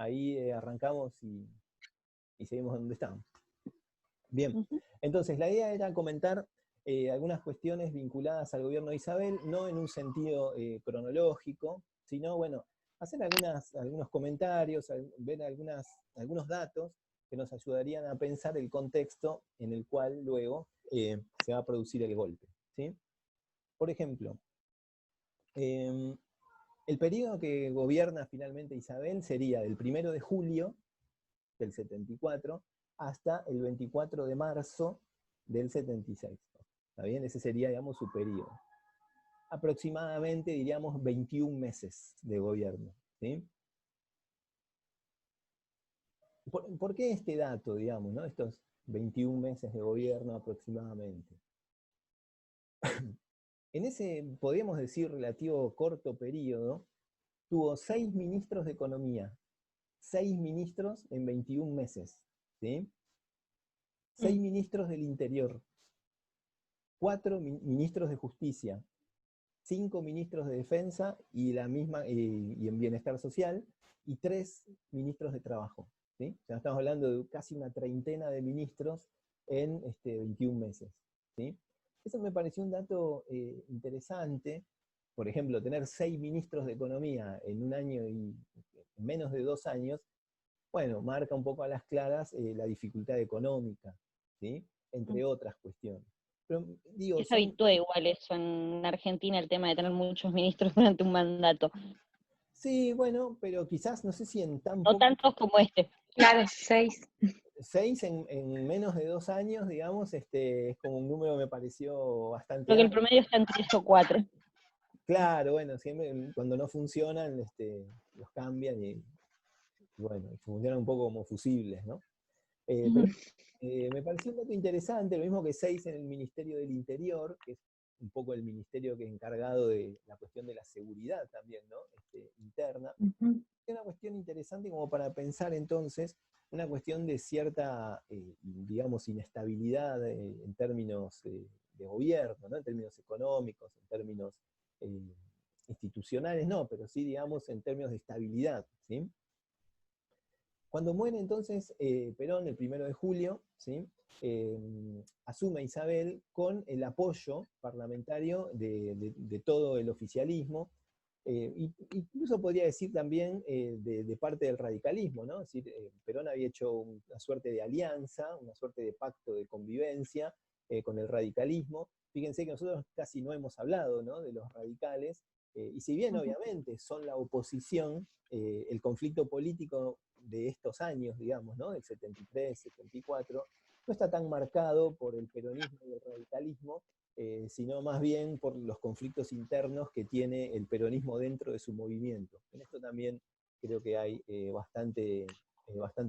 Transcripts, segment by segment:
ahí arrancamos y seguimos donde estamos. Bien, entonces la idea era comentar algunas cuestiones vinculadas al gobierno de Isabel, no en un sentido cronológico, sino, bueno, hacer algunos comentarios, ver algunos datos que nos ayudarían a pensar el contexto en el cual luego se va a producir el golpe, ¿sí? Por ejemplo, el periodo que gobierna finalmente Isabel sería del 1 de julio del 74 hasta el 24 de marzo del 76. ¿Está bien? Ese sería, digamos, su periodo. Aproximadamente, diríamos, 21 meses de gobierno, ¿sí? ¿Por qué este dato, digamos, ¿no? Estos 21 meses de gobierno aproximadamente? En ese, podríamos decir, relativo corto periodo, tuvo 6 ministros de Economía, 6 ministros en 21 meses, ¿sí? 6 ministros del Interior, 4 ministros de Justicia, 5 ministros de Defensa y en Bienestar Social, y 3 ministros de Trabajo, ¿sí? O sea, estamos hablando de casi una treintena de ministros en 21 meses, ¿sí? Eso me pareció un dato interesante. Por ejemplo, tener 6 ministros de Economía en un año y en menos de 2 años, bueno, marca un poco a las claras la dificultad económica, ¿sí? Entre otras cuestiones. Pero, digo, Es habitual igual eso en Argentina, el tema de tener muchos ministros durante un mandato. Sí, bueno, pero quizás, no sé si en tan No poco... tantos como este. Claro, 6. 6 en menos de 2 años, digamos, es como un número que me pareció bastante Creo que el alto. promedio está en 3 o 4. Claro, bueno, siempre cuando no funcionan, los cambian y bueno, funcionan un poco como fusibles, ¿no? Pero me pareció un dato interesante, lo mismo que 6 en el Ministerio del Interior, que es un poco el ministerio que es encargado de la cuestión de la seguridad también, ¿no? Interna. Es una cuestión interesante como para pensar entonces una cuestión de cierta, digamos, inestabilidad en términos de gobierno, ¿no? En términos económicos, en términos institucionales, no, pero sí, digamos, en términos de estabilidad, ¿sí? Cuando muere entonces Perón el 1 de julio, ¿sí? Asume Isabel con el apoyo parlamentario de todo el oficialismo, incluso podría decir también de parte del radicalismo, ¿no? Es decir, Perón había hecho una suerte de alianza, una suerte de pacto de convivencia con el radicalismo. Fíjense que nosotros casi no hemos hablado, ¿no?, de los radicales, y si bien obviamente son la oposición, el conflicto político de estos años, digamos, ¿no?, del 73, 74, no está tan marcado por el peronismo y el radicalismo, sino más bien por los conflictos internos que tiene el peronismo dentro de su movimiento. En esto también creo que hay bastante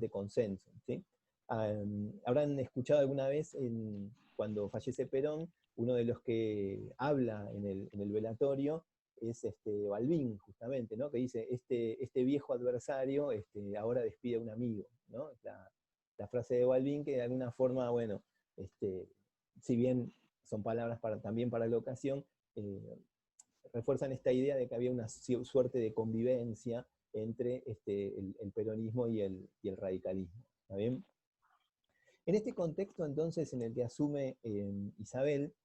consenso, ¿sí? Habrán escuchado alguna vez, cuando fallece Perón, uno de los que habla en el velatorio es Balbín, justamente, ¿no?, que dice, este viejo adversario ahora despide a un amigo, ¿no? La frase de Balbín que de alguna forma, bueno, si bien son palabras también para la ocasión, refuerzan esta idea de que había una suerte de convivencia entre el peronismo y el radicalismo, ¿está bien? En este contexto, entonces, en el que asume Isabel,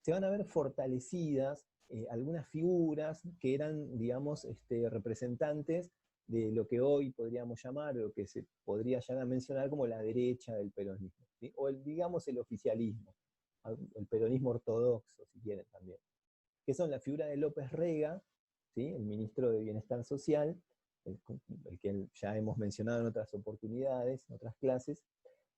se van a ver fortalecidas algunas figuras que eran, digamos, representantes de lo que hoy podríamos llamar, o lo que se podría ya mencionar como la derecha del peronismo, ¿sí? O digamos el oficialismo, el peronismo ortodoxo, si quieren también, que son la figura de López Rega, ¿sí?, el ministro de Bienestar Social, el que ya hemos mencionado en otras oportunidades, en otras clases,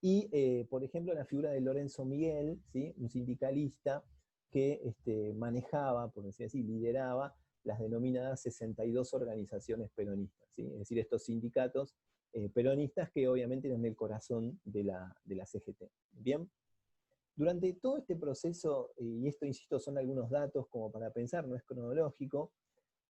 y, por ejemplo, la figura de Lorenzo Miguel, ¿sí?, un sindicalista que manejaba, por decir así, lideraba las denominadas 62 organizaciones peronistas, ¿sí? Es decir, estos sindicatos peronistas que obviamente eran el corazón de la CGT. Bien, durante todo este proceso, y esto, insisto, son algunos datos como para pensar, no es cronológico,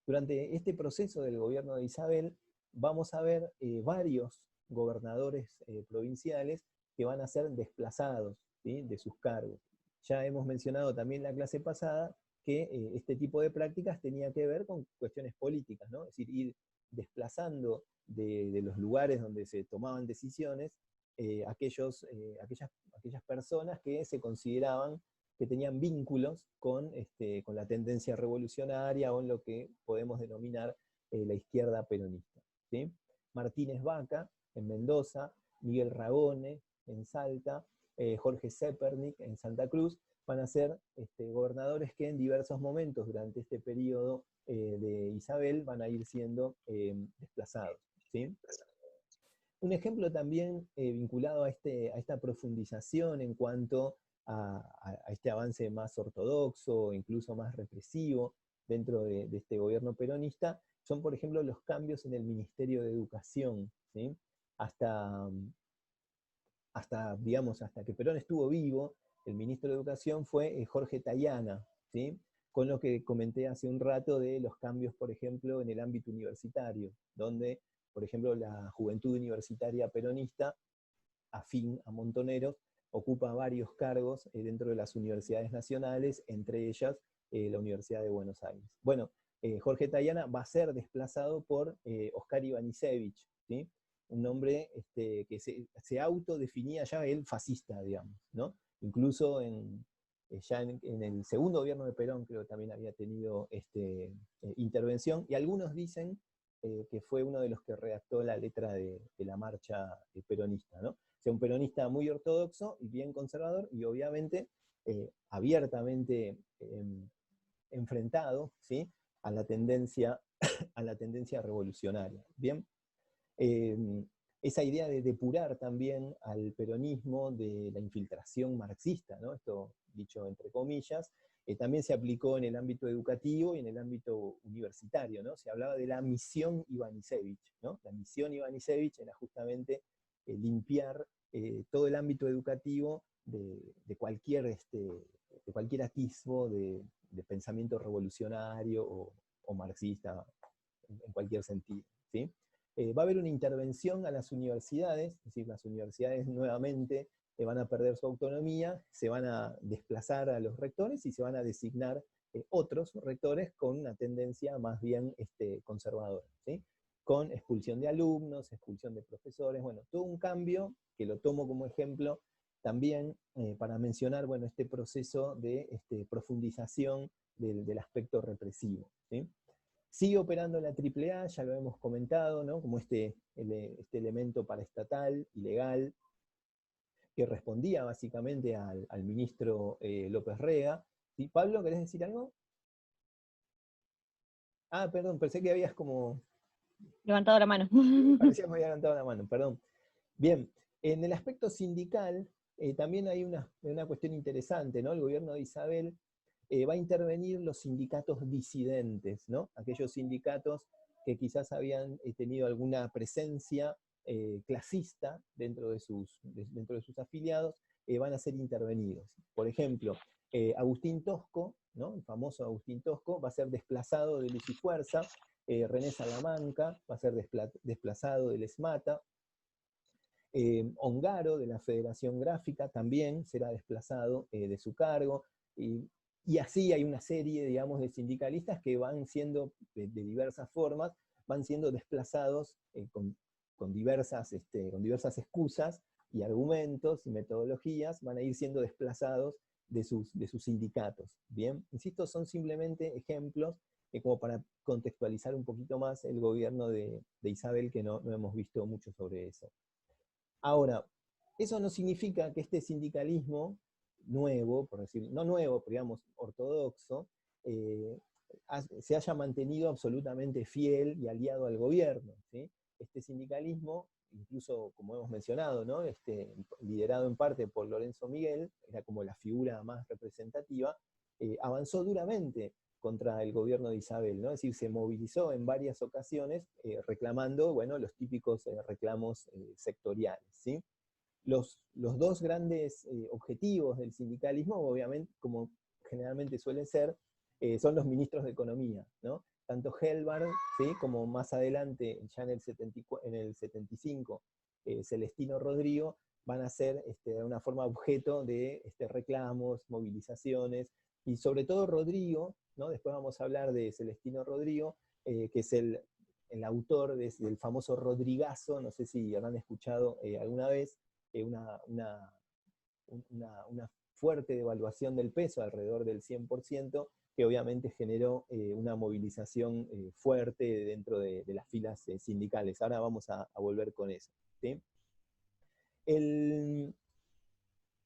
durante este proceso del gobierno de Isabel vamos a ver varios gobernadores provinciales que van a ser desplazados, ¿sí?, de sus cargos. Ya hemos mencionado también en la clase pasada que este tipo de prácticas tenía que ver con cuestiones políticas, ¿no? Es decir, ir desplazando de los lugares donde se tomaban decisiones aquellas personas que se consideraban que tenían vínculos con la tendencia revolucionaria o en lo que podemos denominar la izquierda peronista, ¿sí? Martínez Vaca, en Mendoza, Miguel Ragone, en Salta, Jorge Zepernik, en Santa Cruz, van a ser gobernadores que en diversos momentos durante este periodo de Isabel van a ir siendo desplazados, ¿sí? Un ejemplo también vinculado a esta profundización en cuanto a este avance más ortodoxo, incluso más represivo dentro de este gobierno peronista, son por ejemplo los cambios en el Ministerio de Educación, ¿sí? Digamos, hasta que Perón estuvo vivo, el ministro de Educación fue Jorge Tayana, ¿sí? Con lo que comenté hace un rato de los cambios, por ejemplo, en el ámbito universitario, donde, por ejemplo, la Juventud Universitaria Peronista, afín a Montoneros, ocupa varios cargos dentro de las universidades nacionales, entre ellas la Universidad de Buenos Aires. Bueno, Jorge Tayana va a ser desplazado por Oscar Ivanišević, ¿sí? Un hombre que se autodefinía ya él fascista, digamos, ¿no? Incluso ya en el segundo gobierno de Perón creo que también había tenido intervención, y algunos dicen que fue uno de los que redactó la letra de la marcha peronista, ¿no? O sea, un peronista muy ortodoxo y bien conservador, y obviamente abiertamente enfrentado, ¿sí? a la tendencia revolucionaria. Bien, esa idea de depurar también al peronismo de la infiltración marxista, ¿no? Esto dicho entre comillas, también se aplicó en el ámbito educativo y en el ámbito universitario, ¿no? Se hablaba de la misión Ivanišević, ¿no? La misión Ivanišević era justamente limpiar todo el ámbito educativo de cualquier atisbo de pensamiento revolucionario o marxista en cualquier sentido, ¿sí? Va a haber una intervención a las universidades, es decir, las universidades nuevamente van a perder su autonomía, se van a desplazar a los rectores y se van a designar otros rectores con una tendencia más bien conservadora, ¿sí? Con expulsión de alumnos, expulsión de profesores, bueno, todo un cambio que lo tomo como ejemplo también para mencionar, bueno, este proceso de profundización del aspecto represivo, ¿sí? Sigue operando la AAA, ya lo hemos comentado, ¿no? Como este elemento paraestatal y legal que respondía básicamente al ministro López Rega. ¿Sí? Pablo, ¿querés decir algo? Ah, perdón, pensé que habías como... Levantado la mano. Parecía que me había levantado la mano, perdón. Bien, en el aspecto sindical también hay una cuestión interesante, ¿no? El gobierno de Isabel va a intervenir los sindicatos disidentes, ¿no? Aquellos sindicatos que quizás habían tenido alguna presencia clasista dentro de sus afiliados, van a ser intervenidos. Por ejemplo, Agustín Tosco, ¿no? El famoso Agustín Tosco, va a ser desplazado de Luz y Fuerza, René Salamanca va a ser desplazado del ESMATA, Ongaro, de la Federación Gráfica, también será desplazado de su cargo, y así hay una serie, digamos, de sindicalistas que van siendo, de diversas formas, van siendo desplazados con diversas excusas y argumentos y metodologías, van a ir siendo desplazados de sus sindicatos. Bien, insisto, son simplemente ejemplos como para contextualizar un poquito más el gobierno de Isabel, que no hemos visto mucho sobre eso. Ahora, eso no significa que este sindicalismo nuevo, por decir, no nuevo, pero digamos ortodoxo, se haya mantenido absolutamente fiel y aliado al gobierno, ¿sí? Este sindicalismo, incluso como hemos mencionado, ¿no? Liderado en parte por Lorenzo Miguel, era como la figura más representativa, avanzó duramente contra el gobierno de Isabel, ¿no? Es decir, se movilizó en varias ocasiones reclamando, bueno, los típicos reclamos sectoriales, ¿sí? Los dos grandes objetivos del sindicalismo, obviamente, como generalmente suelen ser, son los ministros de Economía, ¿no? Tanto Helbar, ¿sí? Como más adelante, ya en el 75, Celestino Rodrigo, van a ser de una forma objeto de reclamos, movilizaciones, y sobre todo Rodrigo, ¿no? Después vamos a hablar de Celestino Rodrigo, que es el autor del famoso Rodrigazo, no sé si habrán escuchado alguna vez, una fuerte devaluación del peso, alrededor del 100%, que obviamente generó una movilización fuerte dentro de las filas sindicales. Ahora vamos a volver con eso, ¿sí?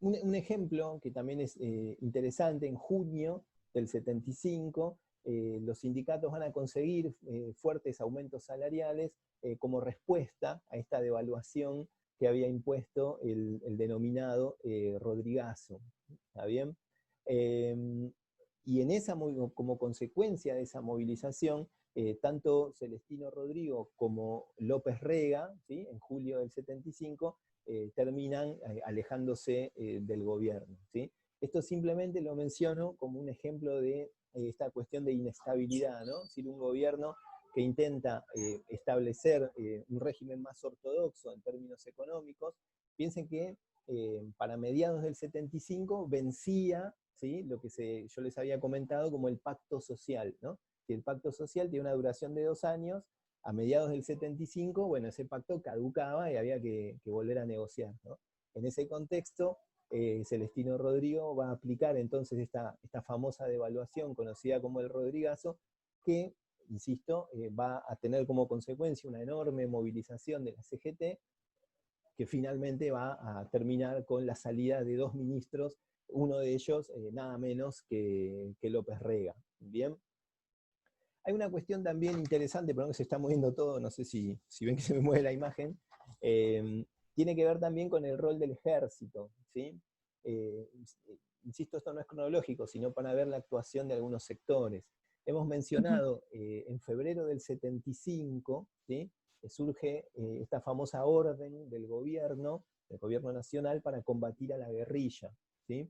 Un ejemplo que también es interesante: en junio del 75, los sindicatos van a conseguir fuertes aumentos salariales como respuesta a esta devaluación que había impuesto el denominado Rodrigazo. ¿Está bien? Y como consecuencia de esa movilización, tanto Celestino Rodrigo como López Rega, ¿sí?, en julio del 75, terminan alejándose del gobierno, ¿sí? Esto simplemente lo menciono como un ejemplo de esta cuestión de inestabilidad, ¿no? Si un gobierno que intenta establecer un régimen más ortodoxo en términos económicos, piensen que para mediados del 75 vencía, ¿sí?, lo que yo les había comentado como el pacto social, ¿no? Que el pacto social tiene una duración de 2 años. A mediados del 75, bueno, ese pacto caducaba y había que volver a negociar, ¿no? En ese contexto, Celestino Rodrigo va a aplicar entonces esta famosa devaluación conocida como el Rodrigazo, que, insisto, va a tener como consecuencia una enorme movilización de la CGT, que finalmente va a terminar con la salida de 2 ministros, uno de ellos nada menos que López Rega. Bien. Hay una cuestión también interesante, pero no, que se está moviendo todo, no sé si ven que se me mueve la imagen, tiene que ver también con el rol del ejército, ¿sí? Insisto, esto no es cronológico, sino para ver la actuación de algunos sectores. Hemos mencionado en febrero del 75, ¿sí?, surge esta famosa orden del gobierno nacional, para combatir a la guerrilla, ¿sí?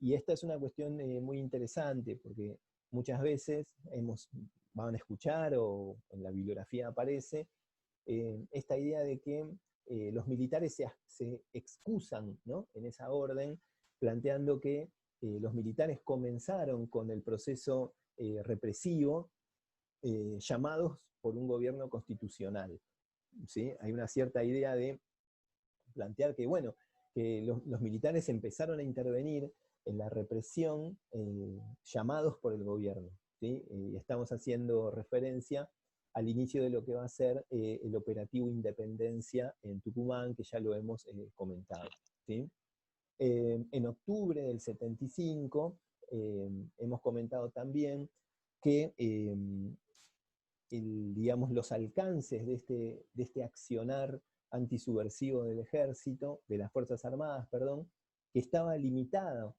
Y esta es una cuestión muy interesante, porque muchas veces van a escuchar, o en la bibliografía aparece, esta idea de que los militares se excusan, ¿no?, en esa orden, planteando que los militares comenzaron con el proceso represivo, llamados por un gobierno constitucional, ¿sí? Hay una cierta idea de plantear que, bueno, que los militares empezaron a intervenir en la represión llamados por el gobierno, ¿sí? Estamos haciendo referencia al inicio de lo que va a ser el operativo Independencia en Tucumán, que ya lo hemos comentado, ¿sí? En octubre del 75 hemos comentado también que digamos, los alcances de este accionar antisubversivo del ejército, de las Fuerzas Armadas, perdón, que estaba limitado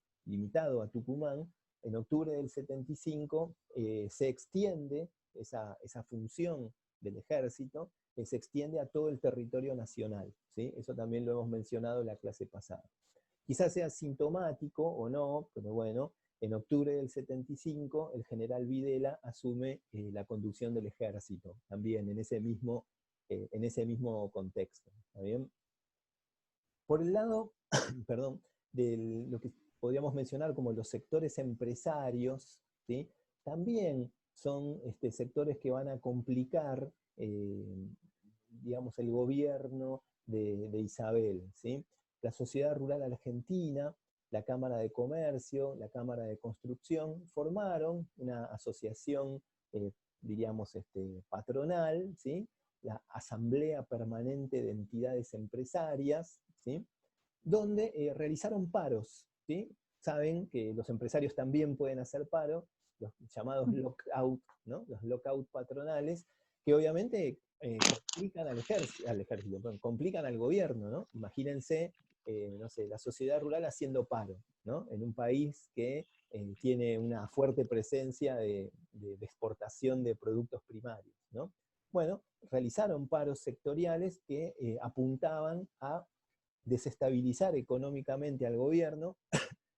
a Tucumán. En octubre del 75 se extiende esa función del ejército, se extiende a todo el territorio nacional, ¿sí? Eso también lo hemos mencionado en la clase pasada. Quizás sea sintomático o no, pero bueno, en octubre del 75 el general Videla asume la conducción del ejército, también en ese mismo contexto, ¿está bien? Por el lado, perdón, de lo que podríamos mencionar como los sectores empresarios, ¿sí?, también son sectores que van a complicar, digamos, el gobierno de Isabel, ¿sí? La Sociedad Rural Argentina, la Cámara de Comercio, la Cámara de Construcción, formaron una asociación, diríamos, patronal, ¿sí?, la Asamblea Permanente de Entidades Empresarias, ¿sí?, donde realizaron paros, ¿sí? Saben que los empresarios también pueden hacer paro, los llamados lockout, ¿no?, los lockout patronales, que obviamente complican al ejército, perdón, complican al gobierno, ¿no? Imagínense, no sé, la sociedad rural haciendo paro, ¿no?, en un país que tiene una fuerte presencia de exportación de productos primarios, ¿no? Bueno, realizaron paros sectoriales que apuntaban a desestabilizar económicamente al gobierno,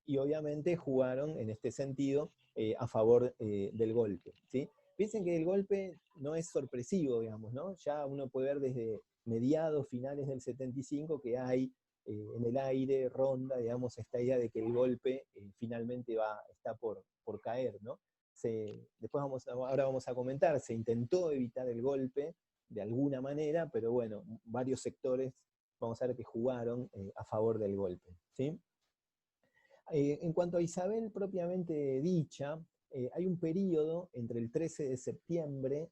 y obviamente jugaron en este sentido a favor del golpe, ¿sí? Piensen que el golpe no es sorpresivo, digamos, ¿no? Ya uno puede ver desde mediados, finales del 75, que hay en el aire, ronda, digamos, esta idea de que el golpe finalmente está por caer, ¿no? Ahora vamos a comentar, se intentó evitar el golpe, de alguna manera, pero bueno, varios sectores, vamos a ver que jugaron a favor del golpe, ¿sí? En cuanto a Isabel propiamente dicha, hay un periodo entre el 13 de septiembre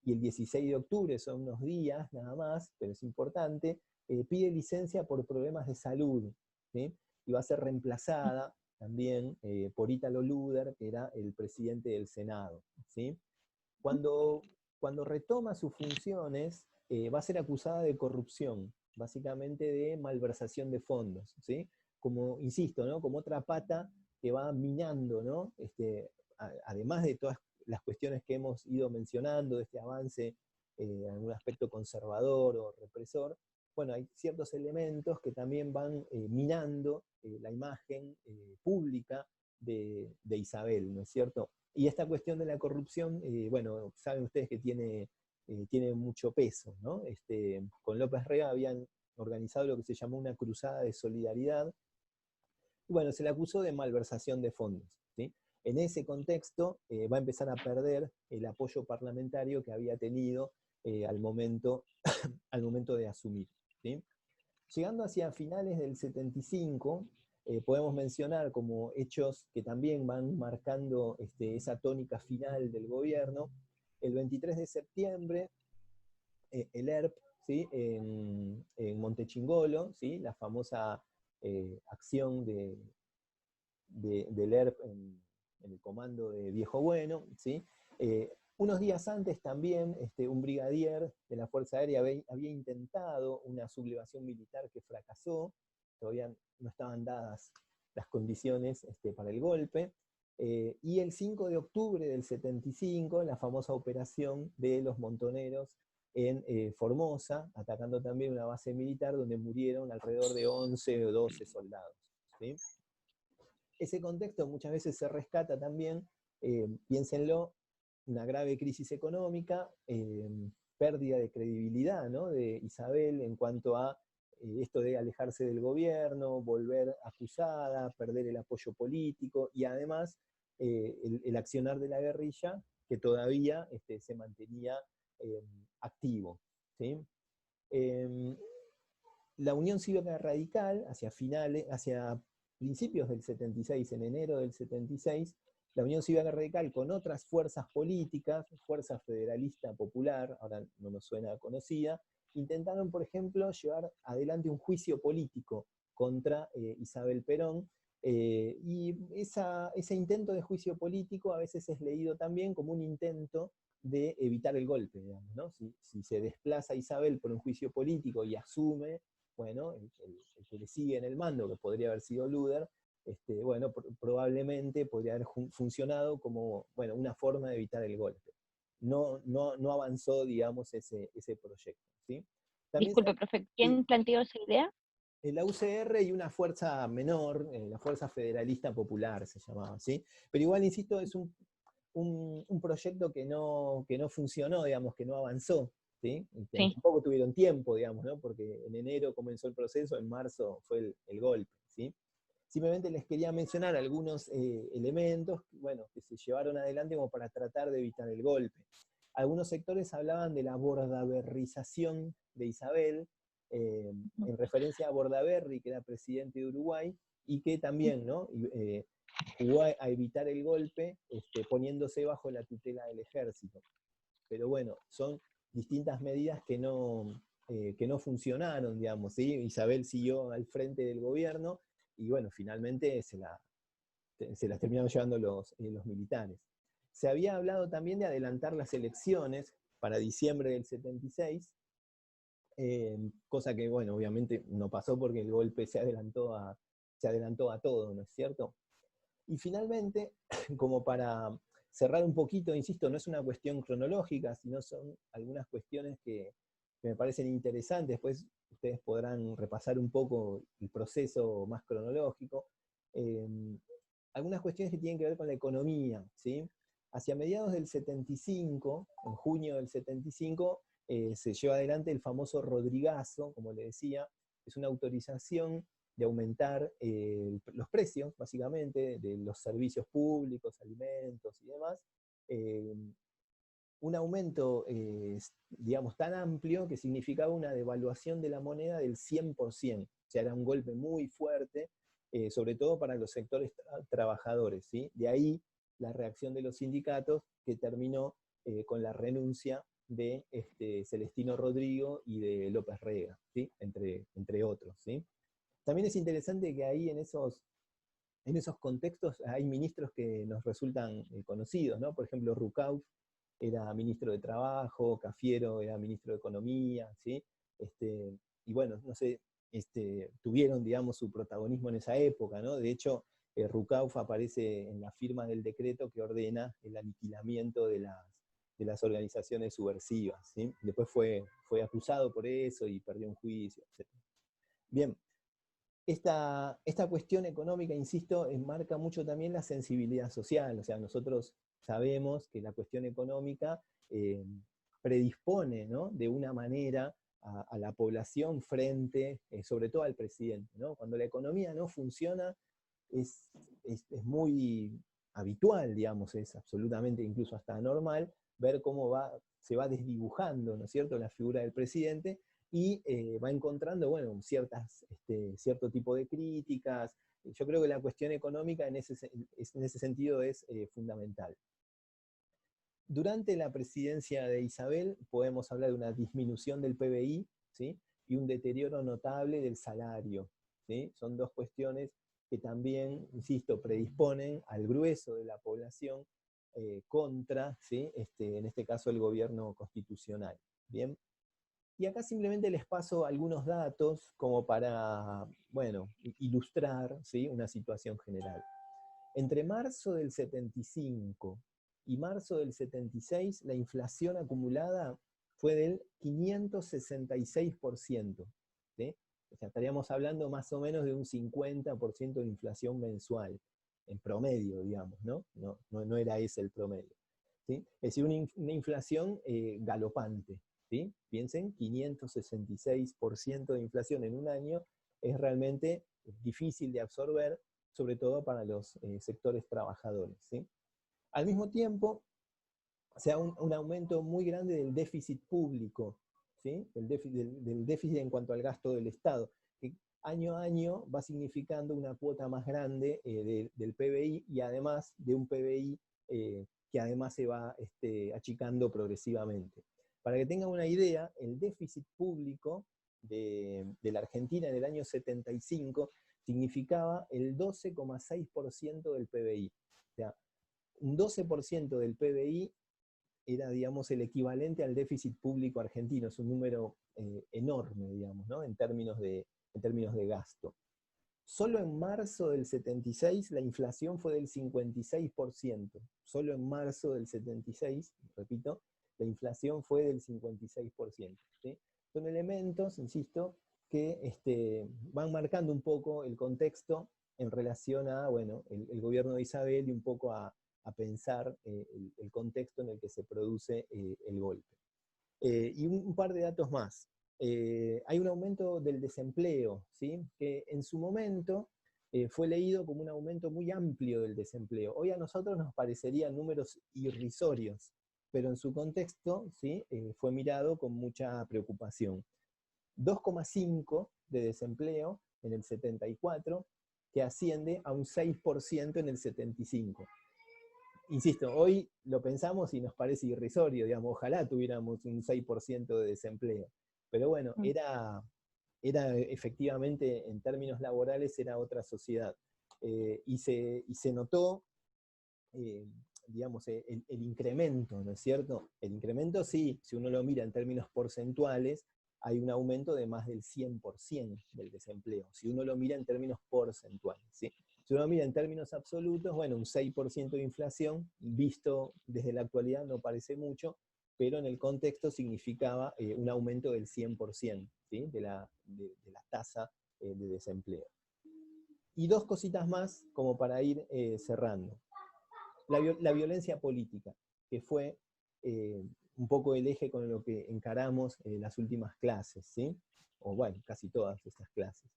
y el 16 de octubre, son unos días nada más, pero es importante, pide licencia por problemas de salud, ¿sí? Y va a ser reemplazada también por Ítalo Luder, que era el presidente del Senado, ¿sí? Cuando, cuando retoma sus funciones, va a ser acusada de corrupción, básicamente de malversación de fondos, ¿sí? Como, insisto, ¿no? Como otra pata que va minando, ¿no? Además de todas las cuestiones que hemos ido mencionando, de este avance en algún aspecto conservador o represor, bueno, hay ciertos elementos que también van minando la imagen pública de Isabel, ¿no es cierto? Y esta cuestión de la corrupción, bueno, saben ustedes que tiene mucho peso, ¿no? Con López Rega habían organizado lo que se llamó una cruzada de solidaridad, y bueno, se le acusó de malversación de fondos, ¿sí? En ese contexto va a empezar a perder el apoyo parlamentario que había tenido al momento, al momento de asumir, ¿sí? Llegando hacia finales del 75, podemos mencionar como hechos que también van marcando esa tónica final del gobierno. El 23 de septiembre, el ERP, ¿sí? En Montechingolo, ¿sí? La famosa acción del ERP en el comando de Viejo Bueno, ¿sí? Unos días antes también un brigadier de la Fuerza Aérea había intentado una sublevación militar que fracasó, todavía no estaban dadas las condiciones para el golpe, y el 5 de octubre del 75, la famosa operación de los montoneros en Formosa, atacando también una base militar donde murieron alrededor de 11 o 12 soldados, ¿sí? Ese contexto muchas veces se rescata también, piénsenlo, una grave crisis económica, pérdida de credibilidad, ¿no? De Isabel en cuanto a esto de alejarse del gobierno, volver acusada, perder el apoyo político y además el accionar de la guerrilla que todavía se mantenía activo, ¿sí? La Unión Cívica Radical, hacia principios del 76, en enero del 76, la Unión Cívica Radical con otras fuerzas políticas, Fuerza Federalista Popular, ahora no nos suena conocida, intentaron, por ejemplo, llevar adelante un juicio político contra Isabel Perón, y ese intento de juicio político a veces es leído también como un intento de evitar el golpe, digamos, ¿no? Si se desplaza a Isabel por un juicio político y asume, bueno, el que le sigue en el mando, que podría haber sido Luder, bueno, probablemente podría haber funcionado como, bueno, una forma de evitar el golpe. No avanzó, digamos, ese proyecto, ¿sí? También Disculpe, profe, ¿quién planteó esa idea? la UCR y una fuerza menor, la Fuerza Federalista Popular se llamaba, ¿sí? Pero igual, insisto, es un proyecto que no funcionó, digamos, que no avanzó, ¿sí? Sí. Tampoco tuvieron tiempo, digamos, ¿no? Porque en enero comenzó el proceso, en marzo fue el golpe, ¿sí? Simplemente les quería mencionar algunos elementos, bueno, que se llevaron adelante como para tratar de evitar el golpe. Algunos sectores hablaban de la bordaberrización de Isabel, en referencia a Bordaberry, que era presidente de Uruguay, y que también, ¿no? Jugó a evitar el golpe poniéndose bajo la tutela del ejército. Pero bueno, son distintas medidas que no funcionaron, digamos, ¿sí? Isabel siguió al frente del gobierno y bueno, finalmente se las terminaron llevando los militares. Se había hablado también de adelantar las elecciones para diciembre del 76, cosa que, bueno, obviamente no pasó porque el golpe se adelantó a todo, ¿no es cierto? Y finalmente, como para cerrar un poquito, insisto, no es una cuestión cronológica, sino son algunas cuestiones que me parecen interesantes, después ustedes podrán repasar un poco el proceso más cronológico. Eh, Algunas cuestiones que tienen que ver con la economía, ¿sí? Hacia mediados del 75, en junio del 75, se lleva adelante el famoso Rodrigazo, como le decía, es una autorización de aumentar los precios, básicamente, de los servicios públicos, alimentos y demás, eh, un aumento, digamos, tan amplio que significaba una devaluación de la moneda del 100%. O sea, era un golpe muy fuerte, sobre todo para los sectores trabajadores, ¿sí? De ahí la reacción de los sindicatos, que terminó con la renuncia de Celestino Rodrigo y de López Rega, ¿sí? Entre otros, ¿sí? También es interesante que ahí en esos contextos hay ministros que nos resultan conocidos, ¿no? Por ejemplo, Rucauf era ministro de Trabajo, Cafiero era ministro de Economía, ¿sí? Y bueno, no sé, tuvieron, digamos, su protagonismo en esa época, ¿no? De hecho, Rucauf aparece en la firma del decreto que ordena el aniquilamiento de las organizaciones subversivas, ¿sí? Después fue acusado por eso y perdió un juicio, etc. Bien, esta cuestión económica, insisto, enmarca mucho también la sensibilidad social. O sea, nosotros sabemos que la cuestión económica predispone, ¿no?, de una manera a la población frente, sobre todo al presidente, ¿no? Cuando la economía no funciona, es muy habitual, digamos, es absolutamente incluso hasta normal, ver cómo se va desdibujando, ¿no es cierto?, la figura del presidente, y va encontrando, bueno, cierto tipo de críticas. Yo creo que la cuestión económica en ese sentido es fundamental. Durante la presidencia de Isabel podemos hablar de una disminución del PBI, ¿sí?, y un deterioro notable del salario, ¿sí? Son dos cuestiones que también, insisto, predisponen al grueso de la población contra, ¿sí?, en este caso, el gobierno constitucional. Bien. Y acá simplemente les paso algunos datos como para, bueno, ilustrar, ¿sí?, una situación general. Entre marzo del 75 y marzo del 76, la inflación acumulada fue del 566%, ¿sí? O sea, estaríamos hablando más o menos de un 50% de inflación mensual, en promedio, digamos, ¿no? No era ese el promedio, ¿sí? Es decir, una inflación galopante, ¿sí? Piensen, 566% de inflación en un año es realmente difícil de absorber, sobre todo para los sectores trabajadores, ¿sí? Al mismo tiempo, o sea, un aumento muy grande del déficit público, ¿sí? Del déficit en cuanto al gasto del Estado, que año a año va significando una cuota más grande del PBI, y además de un PBI que además se va achicando progresivamente. Para que tengan una idea, el déficit público de la Argentina en el año 75 significaba el 12,6% del PBI. O sea, un 12% del PBI era, digamos, el equivalente al déficit público argentino. Es un número enorme, digamos, ¿no?, en términos de gasto. Solo en marzo del 76 la inflación fue del 56%. Solo en marzo del 76, repito, la inflación fue del 56%. ¿Sí? Son elementos, insisto, que van marcando un poco el contexto en relación a, bueno, el gobierno de Isabel, y un poco a pensar el contexto en el que se produce el golpe. Y un par de datos más. Hay un aumento del desempleo, ¿sí?, que en su momento fue leído como un aumento muy amplio del desempleo. Hoy a nosotros nos parecerían números irrisorios, pero en su contexto, ¿sí?, fue mirado con mucha preocupación. 2,5 de desempleo en el 74, que asciende a un 6% en el 75. Insisto, hoy lo pensamos y nos parece irrisorio, digamos, ojalá tuviéramos un 6% de desempleo. Pero bueno, era efectivamente, en términos laborales, era otra sociedad. Y se notó, digamos, el incremento, ¿no es cierto? El incremento, sí, si uno lo mira en términos porcentuales, hay un aumento de más del 100% del desempleo. Si uno lo mira en términos porcentuales, ¿sí? Si uno mira en términos absolutos, bueno, un 6% de inflación, visto desde la actualidad no parece mucho, pero en el contexto significaba un aumento del 100%, ¿sí?, de la tasa de desempleo. Y dos cositas más como para ir cerrando. La violencia política, que fue un poco el eje con lo que encaramos las últimas clases, ¿sí? O bueno, casi todas estas clases.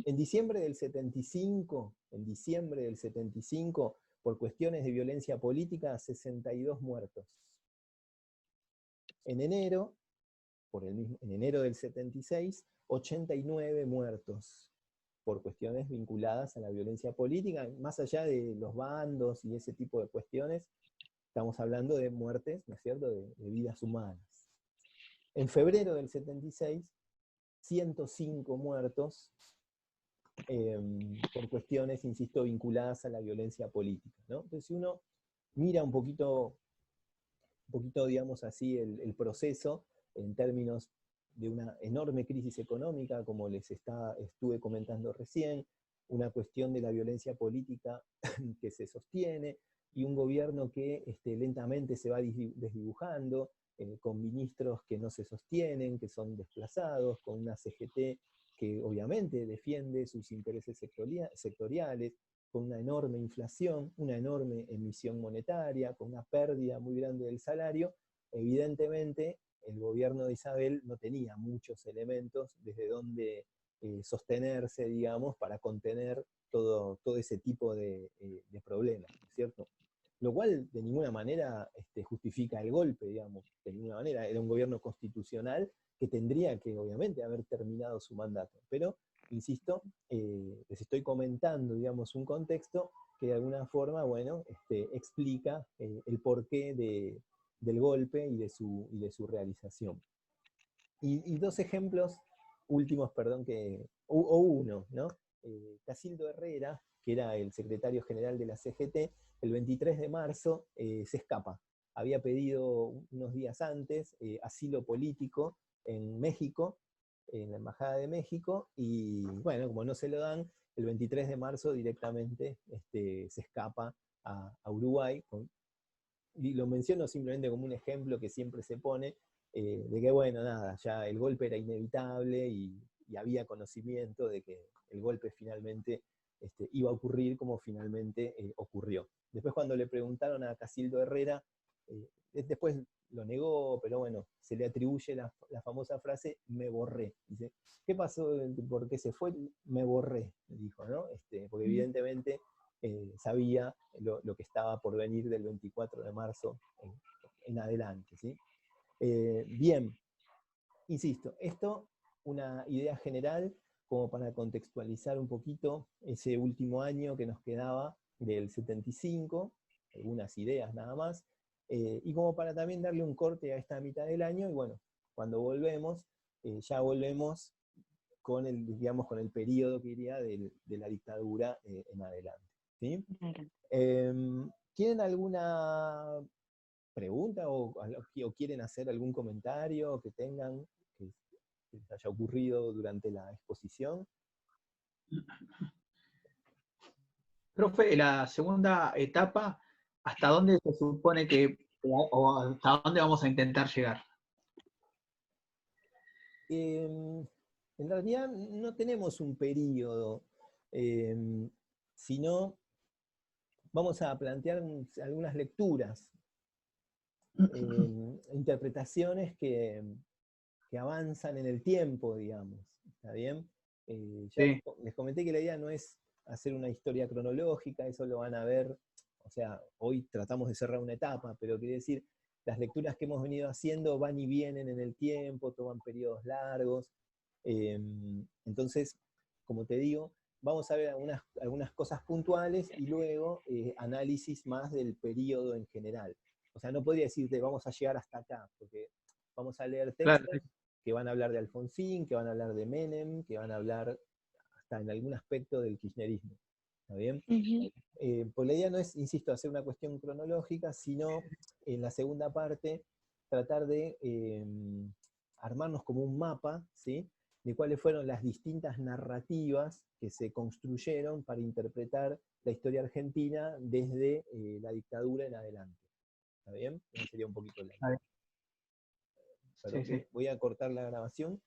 En diciembre del 75, por cuestiones de violencia política, 62 muertos. En enero, en enero del 76, 89 muertos por cuestiones vinculadas a la violencia política, más allá de los bandos y ese tipo de cuestiones, estamos hablando de muertes, ¿no es cierto?, de vidas humanas. En febrero del 76, 105 muertos por cuestiones, insisto, vinculadas a la violencia política, ¿no? Entonces, si uno mira un poquito digamos así, el proceso en términos de una enorme crisis económica, como estuve comentando recién, una cuestión de la violencia política que se sostiene, y un gobierno que lentamente se va desdibujando, con ministros que no se sostienen, que son desplazados, con una CGT que obviamente defiende sus intereses sectoriales, con una enorme inflación, una enorme emisión monetaria, con una pérdida muy grande del salario. Evidentemente el gobierno de Isabel no tenía muchos elementos desde donde sostenerse, digamos, para contener todo ese tipo de problemas, ¿no es cierto? Lo cual de ninguna manera justifica el golpe, digamos, de ninguna manera. Era un gobierno constitucional que tendría que, obviamente, haber terminado su mandato. Pero, insisto, les estoy comentando, digamos, un contexto que de alguna forma, bueno, explica el porqué del golpe y de su realización. Y dos ejemplos últimos, perdón, o uno, ¿no? Casildo Herrera, que era el secretario general de la CGT, el 23 de marzo se escapa. Había pedido unos días antes asilo político en México, en la Embajada de México, y bueno, como no se lo dan, el 23 de marzo directamente se escapa a Uruguay. Y lo menciono simplemente como un ejemplo que siempre se pone, de que bueno, nada, ya el golpe era inevitable y había conocimiento de que el golpe finalmente iba a ocurrir como finalmente ocurrió. Después cuando le preguntaron a Casildo Herrera, después lo negó, pero bueno, se le atribuye la famosa frase, me borré. Dice, ¿qué pasó? ¿Por qué se fue? Me borré, dijo, ¿no? Porque evidentemente sabía lo que estaba por venir del 24 de marzo en adelante, ¿sí? Bien, insisto, esto una idea general como para contextualizar un poquito ese último año que nos quedaba del 75, algunas ideas nada más, y como para también darle un corte a esta mitad del año, y bueno, cuando volvemos, ya volvemos con digamos, con el periodo que iría de la dictadura en adelante. ¿Sí? ¿Tienen alguna pregunta o quieren hacer algún comentario que tengan que les haya ocurrido durante la exposición? Profe, la segunda etapa, ¿hasta dónde se supone o hasta dónde vamos a intentar llegar? En realidad no tenemos un periodo, sino vamos a plantear algunas lecturas, interpretaciones que avanzan en el tiempo, digamos. ¿Está bien? Ya Sí. les comenté que la idea no es hacer una historia cronológica, eso lo van a ver, o sea, hoy tratamos de cerrar una etapa, pero quiere decir, las lecturas que hemos venido haciendo van y vienen en el tiempo, toman periodos largos. Entonces, como te digo, vamos a ver algunas cosas puntuales y luego análisis más del periodo en general. O sea, no podría decirte vamos a llegar hasta acá, porque vamos a leer textos Claro. que van a hablar de Alfonsín, que van a hablar de Menem, que van a hablar hasta en algún aspecto del kirchnerismo. ¿Está bien? Pues la idea no es, insisto, hacer una cuestión cronológica, sino en la segunda parte tratar de armarnos como un mapa, ¿sí?, de cuáles fueron las distintas narrativas que se construyeron para interpretar la historia argentina desde la dictadura en adelante. ¿Está bien? Esa sería un poquito la idea. Perdón, Sí. voy a cortar la grabación.